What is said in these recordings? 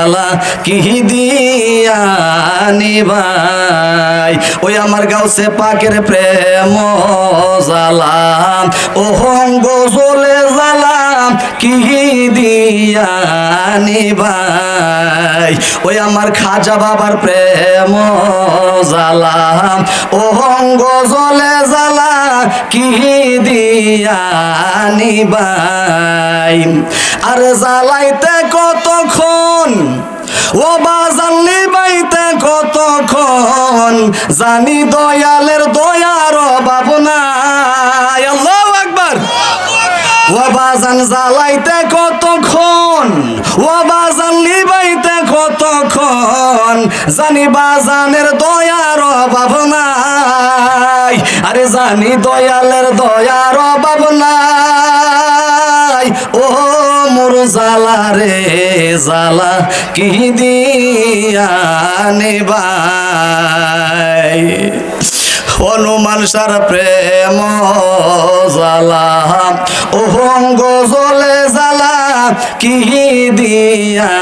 জ্বালা কি দিয়া নিবাই। ওই আমার গাউসে পাকের প্রেম জ্বালা অহঙ্গ জ্বলে জ্বালা কি দিয়া নিবাই। ওই আমার খাজা বাবার প্রেম জ্বালা অহঙ্গ জ্বলে জ্বালা কি দিয়া নিবাই। আর জ্বালাইতে কতক্ষণ ও বাজান নিবাইতে কতক্ষণ, জানি দয়ালের দয়ার অভাব নাই। আল্লাহু আকবার। ও বাজান জ্বালাইতে কতক্ষণ, ও বাজান নিবাইতে কতক্ষণ, জানি বাজানের দয়ার অভাব নাই। আরে জানি দয়ালের দয়ার অভাব নাই। ও মোর জ্বালা রে জ্বালা কি দিয়া নিবাই। হনুমান সার প্রেম জ্বালা অহঙ্গ জ্বলে জ্বালা কি দিয়া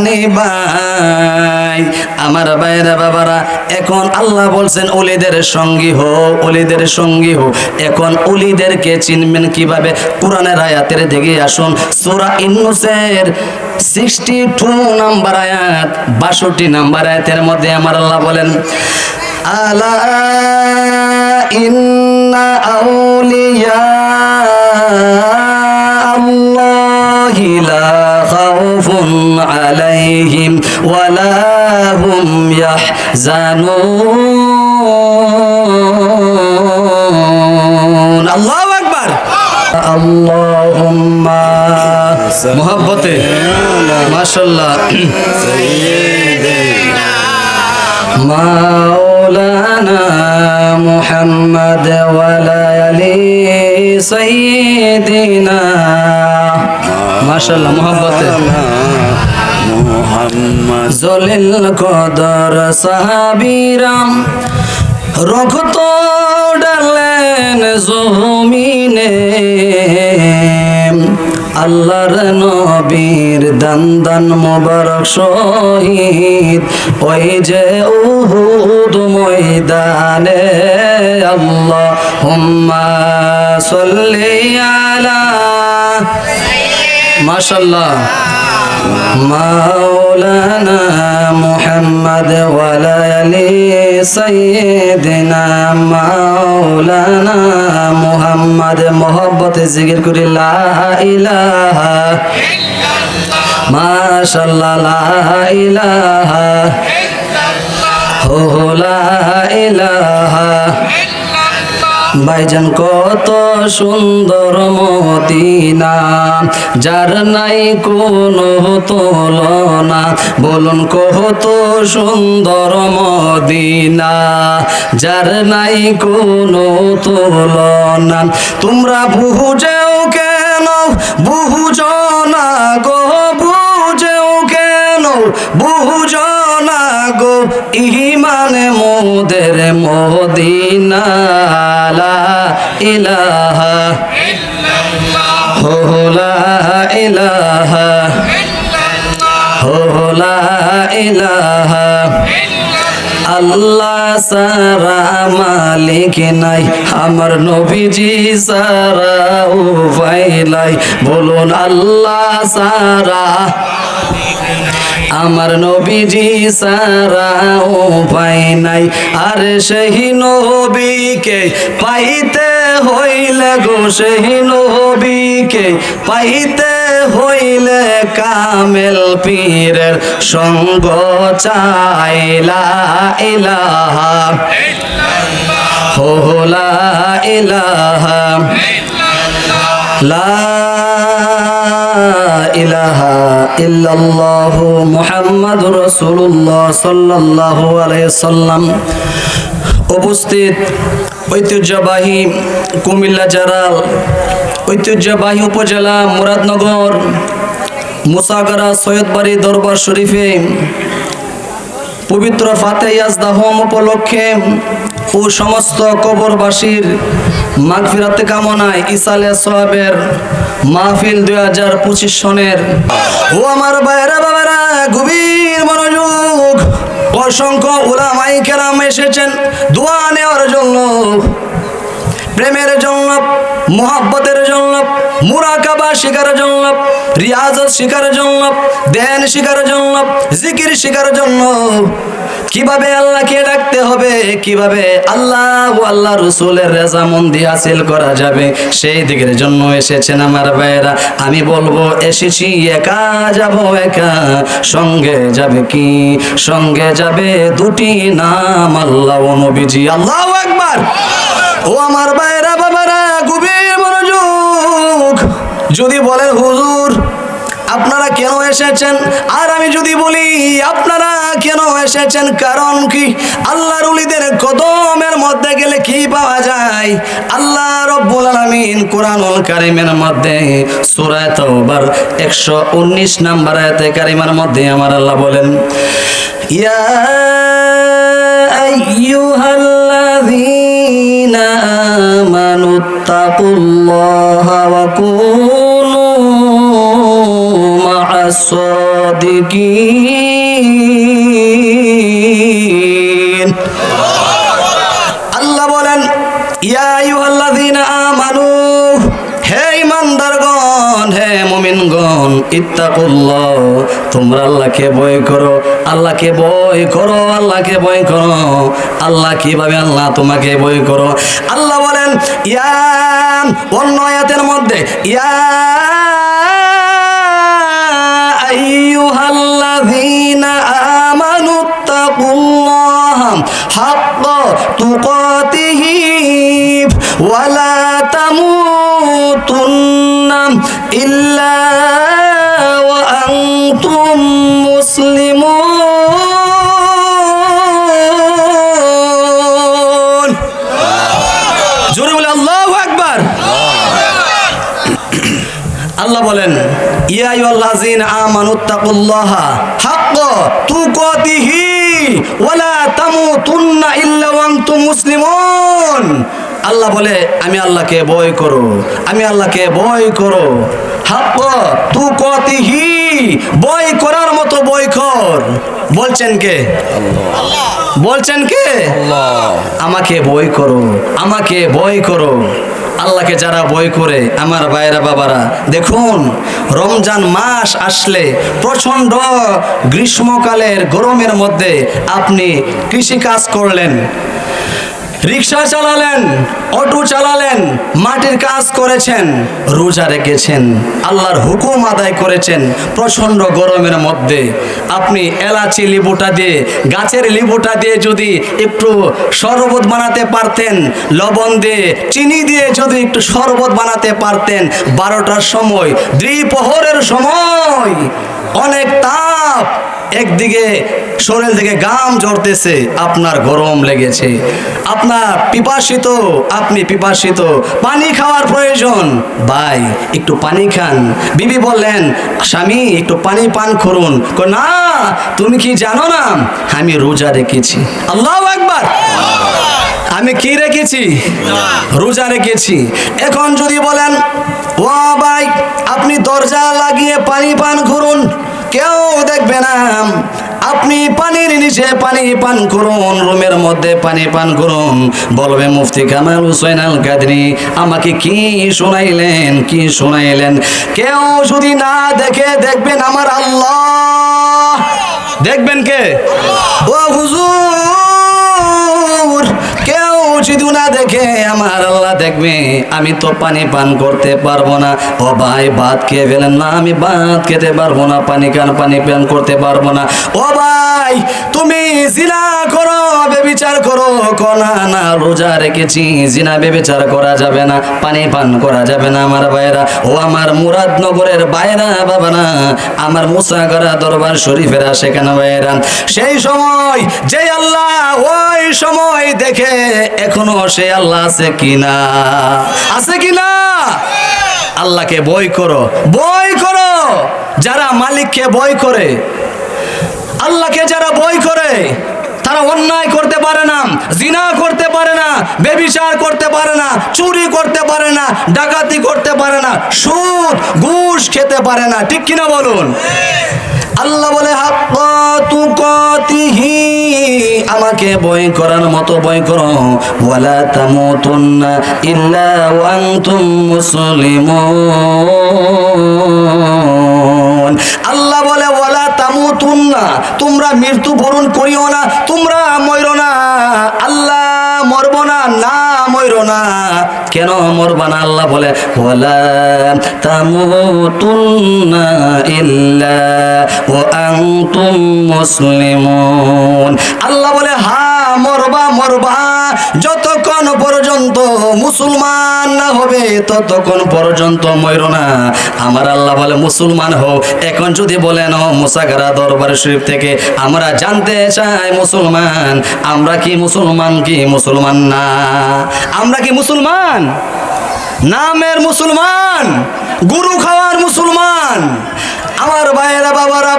নিবাই। আমার বাইরে বাবারা, এখন আল্লাহ বলছেন ওলিদের সঙ্গী হো, ওলিদের সঙ্গী হো। এখন ওলিদেরকে চিনবেন কিভাবে? কোরআনের আয়াতের দিকে আসুন। সূরা ইউনূসের 62 নাম্বার আয়াত, 62 নাম্বার আয়াতের মধ্যে আমার আল্লাহ বলেন, আলা ইন্না আউলিয়া আল্লাহি লা খাউফুন আলাইহিম ওয়ালা হুম ইয়াহজানুন। আল্লাহু আকবার। আল্লাহুম্মা মুহাব্বতে মাশাআল্লাহ মাওলানা মুহাম্মদ ওয়ালা আলি সাইয়্যিদিনা। মাশাআল্লাহ মুহাব্বতে মুহাম্মদ জলিল কদর সাহাবীরাম রক্ত ডালেন জমিনে, আল্লাহর নবীর দান মোবারক শহীদ ওই যে উহুদ ময়দানে। আল্লাহুম্মা সাল্লি আলা মাশাআল্লাহ মাওলানা মুহাম্মদ ওয়ালা আলি সাইয়্যিদিনা মাওলানা মুহাম্মদ। মোহব্বতে জিকির করি লা ইলাহা ইল্লাল্লাহ মাশাআল্লাহ লা ইলাহা ইল্লাল্লাহ লা ইলাহা ভাইজান কত সুন্দর মদিনা, যার নাই কোনো তুলনা। বলুন কত সুন্দর মদিনা, যার নাই কোনো তুলনা। তোমরা বুঝেও কেন বুঝো না গো, বুঝেও কেন বুঝো না গো, ইমানে মোদের মদিনা। লা ইলাহা ইল্লাল্লাহ লা ইলাহা ইল্লাল্লাহ লা ইলাহা আল্লাহ সারা মালিক নাই, আমার নবীজি সারা উপায় নাই। বলুন আল্লাহ সারা আমার নবীজি সারা উপায় নাই। আর সেই নবীকে পাইতে হইলে গো, সেই নবীকে পাইতে হইলে কামেল পীরের সঙ্গ চাই। লা ইলাহা ইল্লাল্লাহ লা ইলাহা ইল্লাল্লাহ লা ইলাহা ইল্লাল্লাহু মুহাম্মাদুর রাসূলুল্লাহ সাল্লাল্লাহু আলাইহি সাল্লাম। উপস্থিত ঐতিহ্যবাহী কুমিল্লা জেলার ঐতিহ্যবাহী উপজেলা মুরাদনগর মুসাগারা সৈয়দবাড়ি দরবার শরীফে পবিত্র ফাতে ইয়াজদা হোম উপলক্ষে ও সমস্ত কবরবাসীর মাগফিরাত কামনায় ইসালে সওয়াবের মাহফিল 2025 সনের। ও আমার ভাইরা বাবারা, গভীর মনোযোগ। অসংখ্য উলামায়ে কেরাম এসেছেন দোয়া নেওয়ার জন্য, প্রেমের জন্য, মোহাব্বতের জন্য, মুরাকাবা শিকার জন্য, রিয়াজত শিকার জন্য, ধ্যান শিকার জন্য, জিকির শিকার জন্য, কিভাবে আল্লাহকে ডাকতে হবে, কিভাবে আল্লাহ ও আল্লাহ রসুলের রেজামন্দি হাসিল করা যাবে, সেই দিকের জন্য এসেছেন আমার ভাইয়েরা। আমি বলবো এসেছি একা যাব একা, সঙ্গে যাবে কি? সঙ্গে যাবে দুটি নাম, আল্লাহ ও নবীজি। আল্লাহু আকবার। ও আমার ভাইয়েরা বাবারা, গভীর মনোযোগ। যদি বলেন হুজুর আপনারা কেন এসেছেন, আর আমি যদি বলি আপনারা কেন এসেছেন, কারণ কি? আল্লাহর ওলিদের কদমের মধ্যে গেলে কি পাওয়া যায়? আল্লাহ রব্বুল আলামিন কোরআনুল কারীমের মধ্যে সূরা তাওবার 119 নম্বর আয়াতে কারিমার মধ্যে আমার আল্লাহ বলেন, ইয়া আইয়ুহাল্লাযীনা আমানুত্তাকুল্লাহা ওয়া কুনু সাদিকিন। আল্লাহ বলেন, ইয়া আইয়ুহাল্লাযীনা আমানু, হে ঈমানদারগণ, হে মুমিনগণ, ইত্তাকুল্লাহ, তোমরা আল্লাহকে ভয় করো, আল্লাহকে ভয় করো, আল্লাহকে ভয় করো। আল্লাহ কিভাবে? আল্লাহ তোমাকে ভয় করো। আল্লাহ বলেন ইয়া, অন্য আয়াতের মধ্যে ইয়া আইয়ুহাল্লাযীনা আমানুত্তাকুল্লাহা হাক্কা তুকাতিহি ওয়া লা তামুতুন্না ইল্লা ওয়া আনতুম মুসলিমুন। জোরে বলে আল্লাহু আকবার। আল্লাহ বলেন ইয়া আইয়ুহাল্লাযীনা আমানুত্তাকুল্লাহা হাক্কা তুকাতিহি ওয়া লা তামুতুন্না ইল্লা ওয়া আনতুম মুসলিমুন। আল্লাহ বলে আমি আল্লাহকে ভয় করো, আমি আল্লাহকে ভয় করো। হাক্কা তুকাতিহি, ভয় করার মতো ভয় কর। বলছেন কে? আল্লাহ। বলছেন কে? আল্লাহ। আমাকে ভয় করো, আমাকে ভয় করো। আল্লাহকে যারা ভয় করে আমার ভাইরা বাবারা, দেখুন রমজান মাস আসলে প্রচণ্ড গ্রীষ্মকালের গরমের মধ্যে আপনি কৃষি কাজ করলেন, রিক্সা চালালেন, অটো চালালেন, মাটির কাজ করেছেন, রোজা রেখেছেন, আল্লাহর হুকুম আদায় করেছেন, প্রচণ্ড গরমের মধ্যে আপনি এলাচি লেবুটা দিয়ে, গাছের লেবুটা দিয়ে যদি একটু শরবত বানাতে পারতেন, লবণ দিয়ে, চিনি দিয়ে যদি একটু শরবত বানাতে পারতেন, 12টার সময়, দ্বিপ্রহরের সময়, অনেক তাপ, একদিকে শরীর থেকে ঘাম ঝরতেছে, আপনার গরম লেগেছে, আপনার পিপাসিত, আপনি পিপাসিত, পানি খাওয়ার প্রয়োজন, ভাই একটু পানি খান। বিবি বললেন স্বামী একটু পানি পান করুন। না, তুমি কি জানো না আমি রোজা রেখেছি। আল্লাহু আকবার। আমি কি রেখেছি? রোজা রেখেছি। এখন যদি বলেন ও ভাই আপনি দরজা লাগিয়ে পানি পান করুন, কেউ দেখবে না, আপনি পানির নিচে পানি পান করুন, রুমের মধ্যে পানি পান করুন, বলবে মুফতি কামাল হোসেন আল কাদরি আমাকে কি শোনাইলেন, কি শোনাইলেন। কেউ যদি না দেখে, দেখবেন আমার আল্লাহ। দেখবেন কে? ও হুজুর, কেউ যদি না দেখে আমার আল্লাহ দেখবে। আমি তো পানি পান করতে পারবো না। ও ভাই ভাত খেয়ে ফেলেন না, আমি ভাত খেতে পারবো না, পানি খান, পানি পান করতে পারবো না। ও ভাই তুমি জিনা করো, বেবিচার করো, কোনা না রোজা রেখেছি, জিনা বেবিচার করা যাবে না, পানি পান করা যাবে না। আমার ভাইরা, ও আমার মুরাদনগরের বাইরা বাবা না, আমার মুসাগরা দরবার শরীফের সেখানে ভাইরা, সেই সময় যে আল্লাহ ওই সময় দেখে এখনো সে আল্লাহ আছে কিনা, আছে কিনা? আল্লাহকে ভয় করো, ভয় করো। যারা মালিককে ভয় করে, আল্লাহকে যারা ভয় করে তারা অন্যায় করতে পারে না, জিনা করতে পারে না, ব্যভিচার করতে পারে না, চুরি করতে পারে না, ডাকাতি করতে পারে না, সুদ ঘুষ খেতে পারে না। ঠিক কিনা বলুন? আল্লাহ বলে হাক্কা তুকাতিহি, আমাকে ভয় করার মতো ভয় করো। ওয়ালা তামুতুন্না ইল্লা ওয়া আনতুম মুসলিমুন। আল্লাহ বলে ওয়ালা তামুতুন্না, তোমরা মৃত্যু বরণ করিও না, তোমরা মরো না। আল্লাহ মরবো না, না মরো না। কেন মরবা না? আল্লাহ বলে ওয়ালা তামুতুন্না ইল্লা ওয়া আনতুম মুসলিমুন। আল্লাহ বলে হ্যাঁ মরবা, মরবা যতক্ষণ পর্যন্ত মুসলমান না হবে ততক্ষণ পর্যন্ত মরো না। আমার আল্লাহ বলে মুসলমান হও। এখন যদি বলেন মুসাগারা দরবার শরীফ থেকে আমরা জানতে চাই মুসলমান, আমরা কি মুসলমান কি মুসলমান না? আমরা কি মুসলমান? নামের মুসলমান, গুরু খাওয়ার মুসলমান। আমার ভাইয়েরা বাবারা,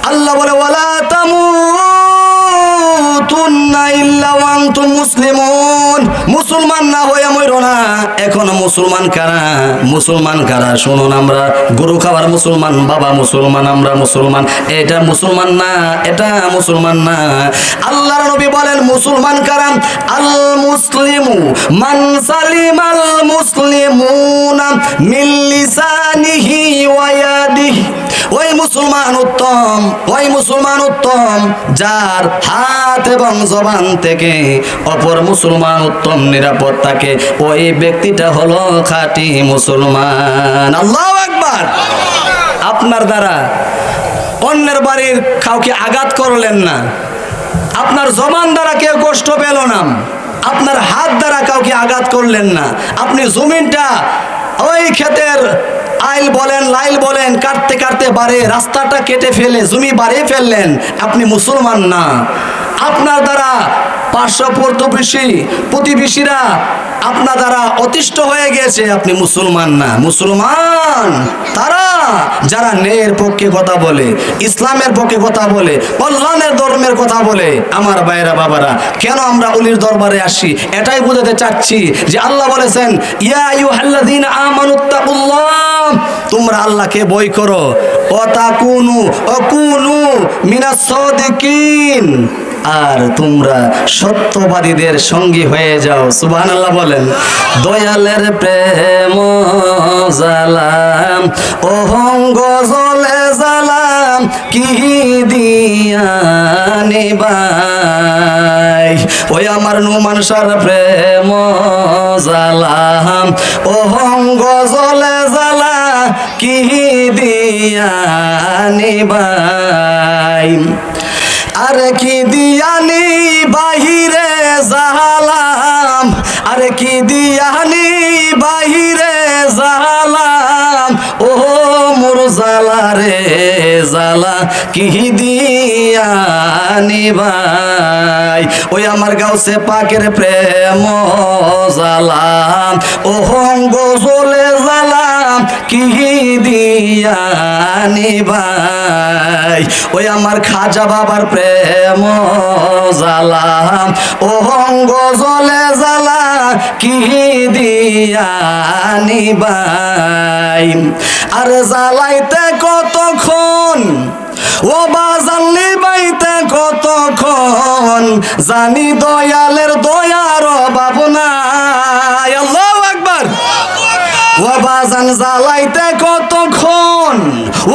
আল্লাহ বলে ওয়ালা তামুতুন্না ইল্লা ওয়া আনতুম মুসলিমুন। মুসলমান না হয়ে মরো না। এখন মুসলমান কারা? মুসলমান কারা? শুনুন, আমরা গুরু খাওয়ার মুসলমান, বাবা মুসলমান, আমরা মুসলমান। এটা মুসলমান না, এটা মুসলমান না। আল্লাহর নবী বলেন মুসলমান কারা? আল মুসলিমু মান সালিমাল মুসলিমুনা মিন লিসানিহি ওয়া ইয়াদিহি। ওই মুসলমান উত্তম, ওই মুসলমান উত্তম যার হাত এবং জবান থেকে অপর মুসলমান উত্তম নিরাপদ থাকে। ওই ব্যক্তিটা হলো খাঁটি মুসলমান। আল্লাহু আকবার। আপনার দ্বারা অন্যের বাড়ির কাউকে আঘাত করলেন না, আপনার জবান দ্বারা কেউ কষ্ট পেল না, আপনার হাত দ্বারা কাউকে আঘাত করলেন না, আপনি জমিনটা ওই ক্ষেতের আইল বলেন লাইল বলেন কাটতে কাটতে বাড়ে রাস্তাটা কেটে ফেলে জমি বাড়িয়ে ফেললেন, আপনি মুসলমান না। আপনার দ্বারা পার্শ্ব প্রতিবেশীরা আপনার দ্বারা অতিষ্ঠ হয়ে গেছে, আপনি মুসলমান না। মুসলমান তারা যারা ন্যায়ের পক্ষে কথা বলে, ইসলামের পক্ষে কথা বলে, কল্যাণের ধর্মের কথা বলে। আমার ভাইয়েরা বাবারা, কেন আমরা ওলির দরবারে আসি? এটাই বোঝাতে চাচ্ছি যে আল্লাহ বলেছেন ইয়া আইয়ুহাল্লাযীনা আমানুত্তাকুল্লাহ, তোমরা আল্লাহকে ভয় করো। অকুনু মিনাস সাদিকিন, আর তোমরা সত্যবাদীদের সঙ্গী হয়ে যাও। সুবহানাল্লাহ বলেন। দয়ালের প্রেম জালাম অহঙ্গ জলে জালাম কি দিয়া নিবাই। ওই আমার নুমান সার প্রেম জালাম অহঙ্গ জলে জালা কি দিয়া নিবাই। আরে কি দিয়ানি বাহিরে জালাম, আরে কি দিয়ানি বাহিরে জালাম, ও মোর জালা রে জালা কি দিয়ানি ভাই। ওই আমার গাউসে পাকের প্রেম জালাম অহঙ্গ জলে জালাম কি দিয়ানি ভাই। ওই আমার খাজা বাবার প্রেম জালাম অহঙ্গ জলে জালা কি দিয়ানি ভাই। আরে জ্বালাইতে কতক্ষণ ও বাজাল্লি বাইতে কতক্ষণ, জানি দয়ালের দয়ার অভাব নাই। আল্লাহু আকবার। ও বাজান জ্বালাইতে কতক্ষণ,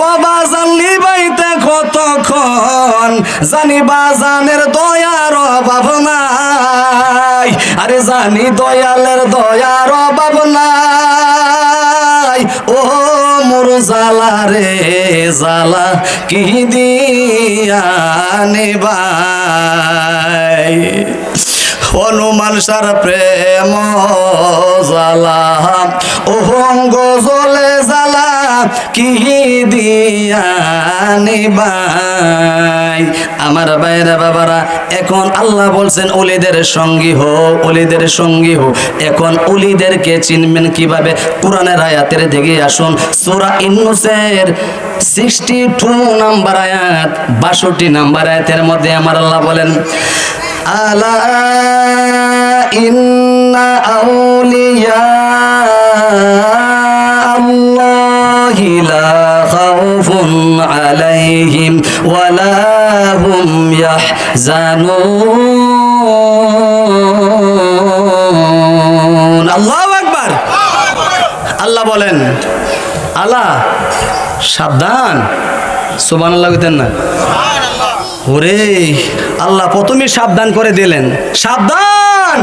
ও বাজান লিবাইতে কতক্ষণ, জানি বাজানের দয়ার অভাব নাই। আরে জানি দয়ালের দয়ার অভাব নাই। ও মোর জালা রে জালা কি দিয়া নিবাই। হনুমান সার প্রেম জালা অহঙ্গ জলে জালা কি দিয়া নিবাই। আমার ভাইরা বাবারা, এখন আল্লাহ বলছেন ওলিদের সঙ্গী হও, ওলিদের সঙ্গী হও। এখন ওলিদেরকে চিনবেন কিভাবে? কোরআনের আয়াতের দিকে আসুন। সূরা ইউনূসের 62 নাম্বার আয়াত, 62 নাম্বার আয়াতের মধ্যে আমার আল্লাহ বলেন, আলা ইন্না আউলিয়া আল্লাহি লা খাউফুন আলাইহিম ওয়ালা হুম ইয়াহজানুন। আল্লাহু আকবার। আল্লাহ বলেন, আল্লাহ সাবধান। সুবহানাল্লাহ কইতেন না? ওরে আল্লাহ প্রথমেই সাবধান করে দিলেন, সাবধান।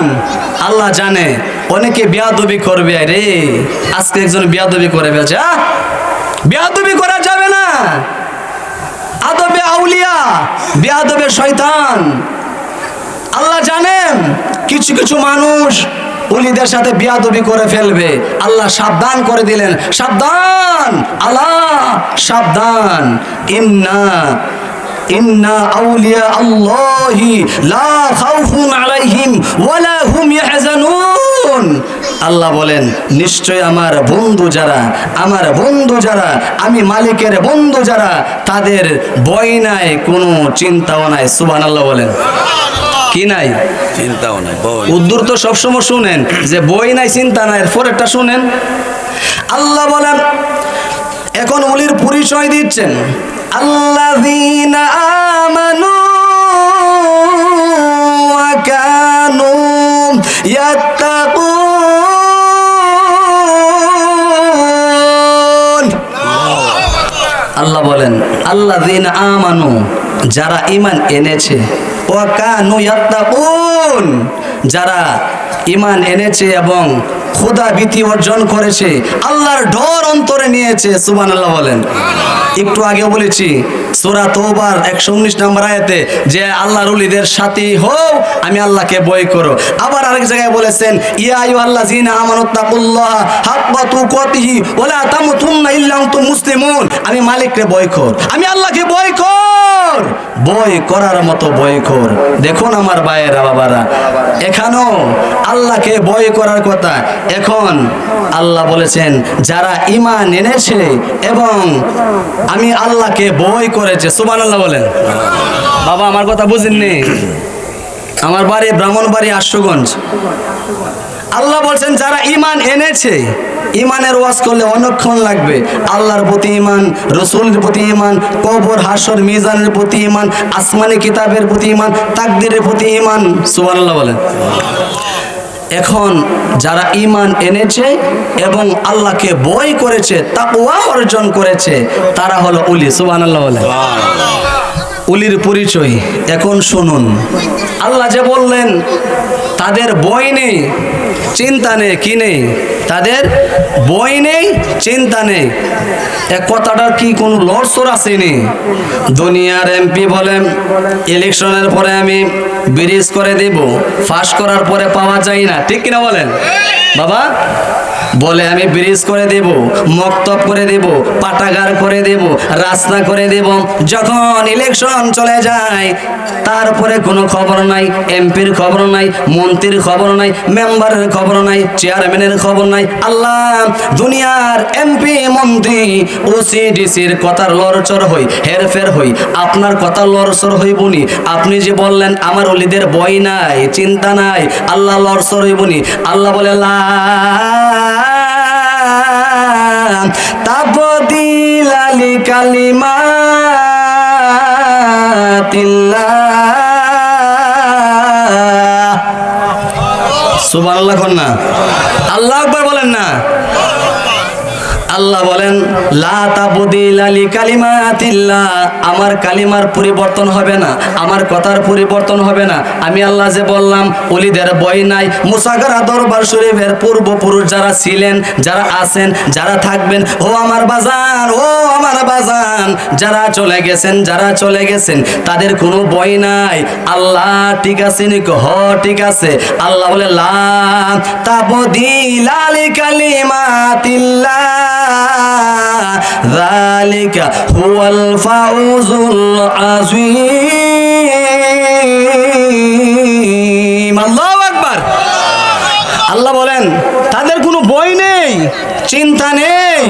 আল্লাহ জানে অনেকে বেয়াদবি করবে। রে আজকে একজন বেয়াদবি করে ফেলছে। বেয়াদবি করা যাবে না। আদবে আউলিয়া, বেয়াদবে শয়তান। আল্লাহ জানেন কিছু কিছু মানুষ ওলিদের সাথে বিয়াদবি করে ফেলবে। আল্লাহ সাবধান করে দিলেন, সাবধান, আল্লাহ সাবধান। ইন্না আউলিয়া আল্লাহি লা খাউফুন আলাইহিম ওয়ালা হুম ইয়াহজানুন। আল্লাহ বলেন, নিশ্চয় আমার বন্ধু যারা, আমার বন্ধু যারা, আমি মালিকের বন্ধু যারা, তাদের ভয় নাই, কোনো চিন্তাও নাই। সুবহানাল্লাহ বলেন। কি নাই? চিন্তাও নাই। উদ্দুর তো সবসময় শুনেন যে বই নাই, চিন্তা নাই, পরেরটা শুনেন। আল্লাহ বলেন, এখন ওলির পরিচয় দিচ্ছেন, আল্লাযীনা আমানু ওয়া কানু ইয়াত্তাকুন। আল্লাহ বলেন, আল্লাযীনা আমানু, যারা ঈমান এনেছে, ওয়া কানু ইয়াত্তাকুন, যারা ঈমান এনেছে এবং খোদা ভীতি অর্জন করেছে, আল্লাহর ডর অন্তরে নিয়েছে। সুবহানাল্লাহ বলেন। একটু আগেও বলেছি সূরা তওবার 119 নম্বর আয়াতে যে আল্লাহর ওলিদের সাথী হও, আমি আল্লাহকে ভয় করো। আবার আরেক জায়গায় বলেছেন, ইয়া আইয়ুহাল্লাযীনা আমানুত্তাকুল্লাহা হাক্কা তুকাতিহি ওয়া লা তামুতুন্না ইল্লা আনতুম মুসলিমুন। আমি মালিককে ভয় কর, আমি আল্লাহকে ভয় কর, ভয় করার মতো ভয় কর। দেখুন আমার ভাইয়েরা বাবারা, এখানেও আল্লাহকে ভয় করার কথা। এখন আল্লাহ বলেছেন, যারা ঈমান এনেছে এবং আমি আল্লাহকে ভয় করেছে। সুবহানাল্লাহ বলেন। বাবা আমার কথা বুঝেননি? আমার বাড়ি ব্রাহ্মণবাড়ি আশুগঞ্জ। আল্লাহ বলছেন, যারা ঈমান এনেছে, ঈমানের ওয়াজ করলে অনেকক্ষণ লাগবে। আল্লাহর প্রতি ঈমান, রাসূলের প্রতি ঈমান, কবর হাসর মিজানের প্রতি ঈমান, আসমানি কিতাবের প্রতি ঈমান, তাকদীরের প্রতি ঈমান। সুবহানাল্লাহ বলেন। এখন যারা ঈমান এনেছে এবং আল্লাহকে ভয় করেছে, তাকওয়া অর্জন করেছে, তারা হলো ওলি। সুবহানাল্লাহ বলেন। ওলির পরিচয় এখন শুনুন। আল্লাহ যে বললেন তাদের ভয় নেই, চিন্তা নেই, কি নেই? তাদের ভয় নেই, চিন্তা নেই। এক কথাটার কি কোনো লড়সড় আসেনি? দুনিয়ার এমপি বলেন ইলেকশনের পরে আমি ব্রিজ করে দেব, পাস করার পরে পাওয়া যায় না, ঠিক কিনা বলেন? বাবা বলে আমি ব্রিজ করে দেব, মক্তব করে দেব, পাঠাগার করে দেব, রাস্তা করে দেব। যখন ইলেকশন চলে যায় তারপরে কোনো খবর নাই, এমপির খবর নাই, মন্ত্রীর খবর নাই, মেম্বারের খবর নাই, চেয়ারম্যানের খবর নাই। আল্লাহ দুনিয়ার এমপি মন্ত্রী ওসিডিসির কথার লড়চড় হই, হেরফের হই, আপনার কথা লড়চড় হইবনি। আপনি যে বললেন আমার ওলিদের ভয় নাই, চিন্তা নাই, আল্লাহ লড়চড় হইবনি। আল্লাহ বলে লা তাবদীলা লিকালিমাতিল্লাহ। সুবহানাল্লাহ কোন না? আল্লাহু আকবার বলেন না? আল্লাহ বলেন লা তাবদীলা লিকালিমাতিল্লাহ, আমার কালিমার পরিবর্তন হবে না, আমার কথার পরিবর্তন হবে না। আমি আল্লাহ যে বললাম ওলিদের ভয় নাই। মুসাগারা দরবার শরীফের পূর্বপুরুষ যারা ছিলেন, যারা আছেন, যারা থাকবেন, ও আমার বাজান, ও আমার বাজান, যারা চলে গেছেন, যারা চলে গেছেন, তাদের কোনো ভয় নাই। আল্লাহ ঠিক আছে নি? হ ঠিক আছে। আল্লাহ বলে লা তাবদীলা লিকালিমাতিল্লাহ, যালিকা হুয়াল ফাউজুল আযীম। আল্লাহু আকবার। আল্লাহ বলেন তাদের কোনো বই নেই, চিন্তা নেই,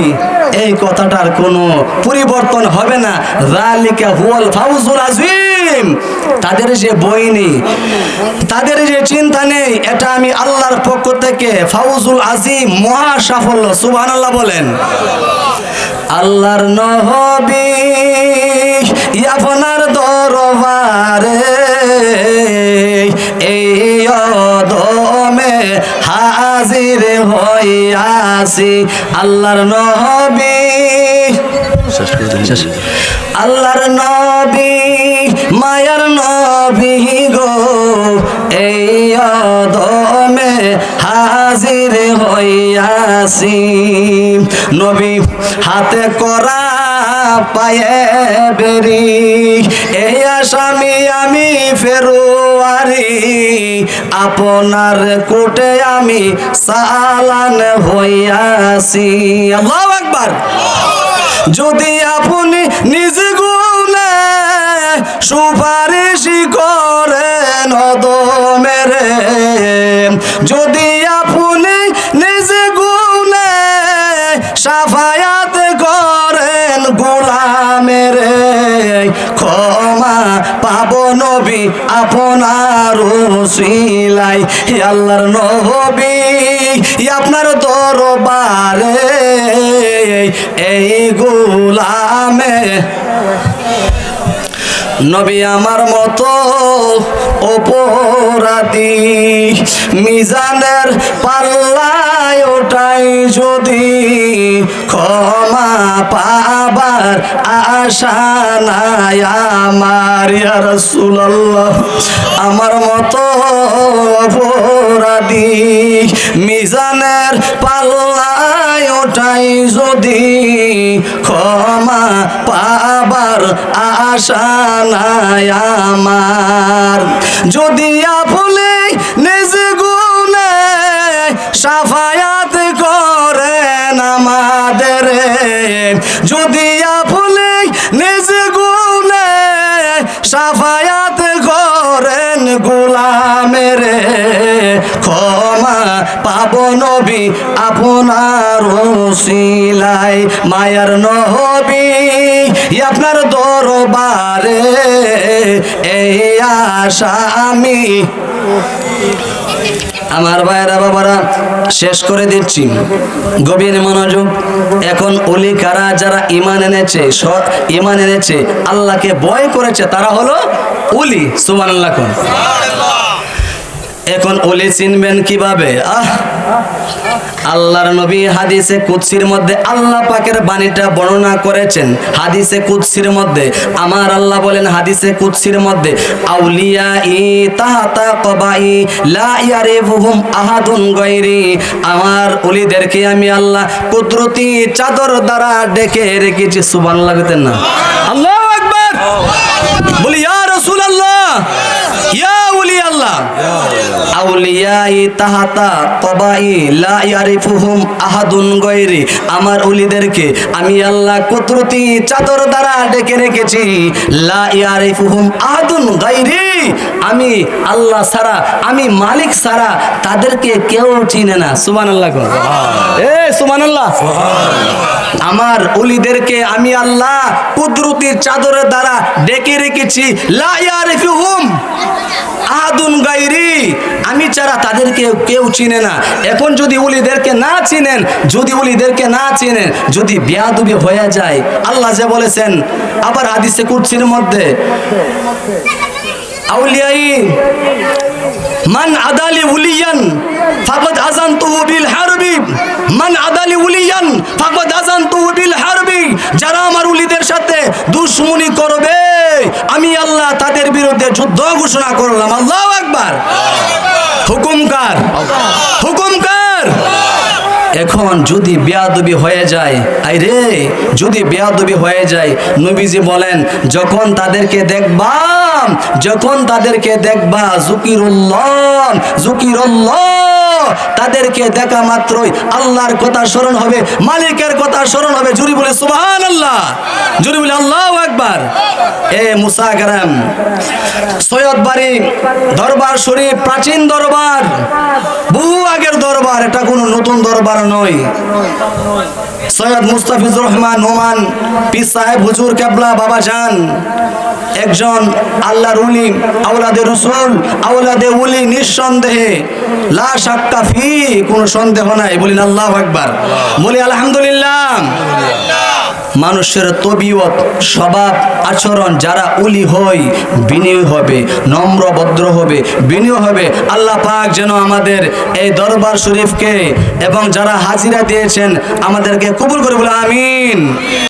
এই কথাটার কোনো পরিবর্তন হবে না। যালিকা হুয়াল ফাউজুল আযীম। তাদের যে বই নেই, তাদের যে চিন্তা নেই, এটা আমি আল্লাহর পক্ষ থেকে ফাউজুল আযীম, মহা সাফল্য। সুবহানাল্লাহ বলেন। আল্লাহর নবী আপনার দরবারে এই অদমে হাজির হইয়াছি। আল্লাহর নবী, আল্লাহর নবী, মায়ার নবী গো, এই অদমে হাজির হইয়াছি। নবী হাতে করা পায়ে বেরি, এই আসামি আমি ফেরুয়ারি, আপনার কোটে আমি চালান হইয়াছি। আল্লাহু আকবার। যদি আপনি নিজ গুণে সুপারিশ করেন অদমেরে, যদি আপনি নিজ গুণে সাফায়াত করেন গোলামের, ক্ষমা পাব নবী আপনার ওসিলায়। হে আল্লাহর নবী আপনার দরবারে এই গোলামে, নবী আমার মতো অপরাধী মিজানের পাল্লায় ওঠাই যদি, ক্ষমা পাবার আশা নাই আমার। ইয়া রাসূলুল্লাহ আমার মতো অপরাধী মিজানের পাল্লায় ওঠাই যদি, ক্ষমা পাবার আশা নাই আমার। যদি আপনি নিজ গুণে সাফায়াত করেন আমাদের, যদি আপনি নিজ গুণে সাফায়াত করেন গোলামের, ক্ষমা পাব নবী আপনার ওসিলায়। মায়ার নবী আপনার দরবারে এই আসামি। আমার ভাইরা বাবারা শেষ করে দিচ্ছি, গভীর মনোযোগ। এখন ওলি কারা? যারা ঈমান এনেছে, ঈমান এনেছে, আল্লাহকে ভয় করেছে, তারা হলো ওলি। সুবহানাল্লাহ। এখন ওলি চিনবেন কিভাবে? আল্লাহর নবী হাদিসে কুদসির মধ্যে আল্লাহ পাকের বাণীটা বর্ণনা করেছেন। হাদিসে কুদসির মধ্যে আমার আল্লাহ বলেন, হাদিসে কুদসির মধ্যে, আউলিয়াই তাহাতা কবাই লা ইয়ারিফুহুম আহাদুন গায়রি। আমার ওলিদেরকে আমি আল্লাহ কুদরতি চাদর দ্বারা ডেকে রেখেছি। সুবহানাল্লাহ বলতেন না? আল্লাহু আকবার। বলি ইয়া রাসূলুল্লাহ, ইয়া ওলি আল্লাহ। আউলিয়াই তাহাতা কবাই লা ইয়ারিফুহুম আহাদুন গায়রি। আমার ওলিদেরকে আমি আল্লাহ কুদরতি চাদর দ্বারা ডেকে রেখেছি। লা ইয়ারিফুহুম আহাদুন গায়রি, আমি আল্লাহ ছাড়া, আমি মালিক ছাড়া তাদেরকে কেউ চিনে না। সুবহানাল্লাহ। সুবহানাল্লাহ। আমার ওলিদেরকে আমি আল্লাহ কুদরতি চাদরের দ্বারা ডেকে রেখেছি। লা ইয়ারিফুহুম আহাদুন গায়রি, আমি ছাড়া তাদেরকে কেউ চিনে না। এখন যদি ওলিদেরকে না চিনেন, যদি ওলিদেরকে না চিনেন, যদি বেয়াদবি হয়ে যায়, আল্লাহ যে বলেছেন আবার হাদিসে কুদসির মধ্যে, আউলিয়াই মান আদালি উলিয়ান ফাকাদ আযানতুহু বিল হারবি, মান আদালি উলিয়ান ফাকাদ আযানতুহু বিল হারবি। যারা আমার ওলিদের সাথে দুশমনি করবে, আমি আল্লাহ তাদের বিরুদ্ধে যুদ্ধ ঘোষণা করলাম। আল্লাহু আকবার। হুকুম কার? হুকুম কার? এখন যদি বেয়াদবি হয়ে যায়, আই রে, যদি বেয়াদবি হয়ে যায়, নবীজি বলেন যখন তাদেরকে দেখবা, যখন তাদেরকে দেখবা, যুকিরুল্লাহ, যুকিরুল্লাহ, তাদেরকে দেখা মাত্রই আল্লাহর কথা স্মরণ হবে, মালিকের কথা স্মরণ হবে। জুরি বলে সুবহানাল্লাহ, জুরি বলে আল্লাহু আকবার। এ মুসা কারাম, সৈয়দ বাড়ি দরবার শরীফ প্রাচীন দরবার, বহু আগের দরবার, এটা কোনো নতুন দরবার নয়। সৈয়দ মুস্তাফিজুর রহমান নোমান পীর সাহেব হুজুর কেবলা বাবা জান একজন আল্লাহর ওলি, আওলাদে রসুল, আওলাদে ওলি, নিঃসন্দেহে লা শাক্কা ফি, কোনো সন্দেহ নাই। বলিন আল্লাহু আকবার, বলি আলহামদুলিল্লাহ। মানুষের তবিয়ত, স্বভাব, আচরণ, যারা উলি হয় বিনয়ী হবে, নম্র ভদ্র হবে, বিনয়ী হবে। আল্লাহ পাক যেন আমাদের এই দরবার শরীফকে এবং যারা হাজিরা দিয়েছেন আমাদেরকে কবুল করে, বলে আমিন।